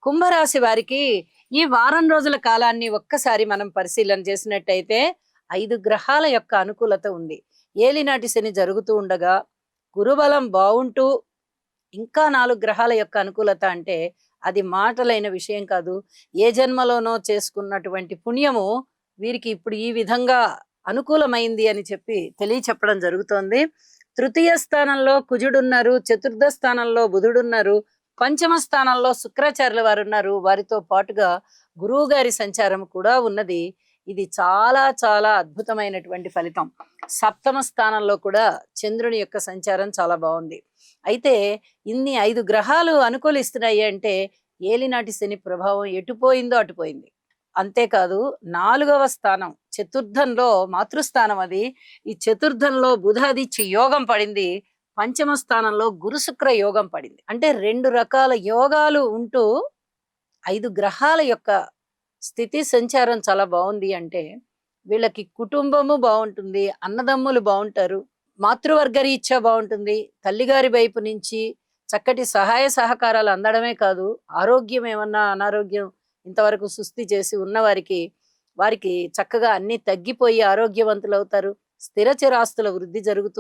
కుంభరాశి వారికి ఈ వారం రోజుల కాలాన్ని ఒక్కసారి మనం పరిశీలన చేసినట్టయితే 5 గ్రహాల యొక్క అనుకూలత ఉంది. ఏలినాటి శని జరుగుతూ ఉండగా గురుబలం బావుంటూ ఇంకా 4 గ్రహాల యొక్క అనుకూలత అంటే అది మాటలైన విషయం కాదు. ఏ జన్మలోనో చేసుకున్నటువంటి పుణ్యము వీరికి ఇప్పుడు ఈ విధంగా అనుకూలమైంది అని చెప్పి తెలియచెప్పడం జరుగుతోంది. తృతీయ స్థానంలో కుజుడున్నారు, చతుర్థ స్థానంలో బుధుడున్నారు, పంచమ స్థానంలో శుక్రాచార్యుల వారు ఉన్నారు. వారితో పాటుగా గురువు గారి సంచారం కూడా ఉన్నది. ఇది చాలా చాలా అద్భుతమైనటువంటి ఫలితం. సప్తమ స్థానంలో కూడా చంద్రుని యొక్క సంచారం చాలా బాగుంది. అయితే ఇన్ని 5 గ్రహాలు అనుకూలిస్తున్నాయి అంటే ఏలినాటి శని ప్రభావం ఎటుపోయిందో అటుపోయింది. అంతేకాదు 4వ స్థానం చతుర్థంలో మాతృస్థానం అది. ఈ చతుర్థంలో బుధాదిత్య యోగం పడింది. పంచమ స్థానంలో గురు శుక్ర యోగం పడింది. అంటే 2 రకాల యోగాలు ఉంటూ 5 గ్రహాల యొక్క స్థితి సంచారం చాలా బాగుంది అంటే వీళ్ళకి కుటుంబము బాగుంటుంది, అన్నదమ్ములు బాగుంటారు, మాతృవర్గ రీత్యా బాగుంటుంది, తల్లిగారి వైపు నుంచి చక్కటి సహాయ సహకారాలు అందడమే కాదు, ఆరోగ్యం ఏమన్నా అనారోగ్యం ఇంతవరకు సుస్థి చేసి ఉన్న వారికి చక్కగా అన్ని తగ్గిపోయి ఆరోగ్యవంతులు అవుతారు. స్థిర చిరాస్తుల వృద్ధి జరుగుతుంది.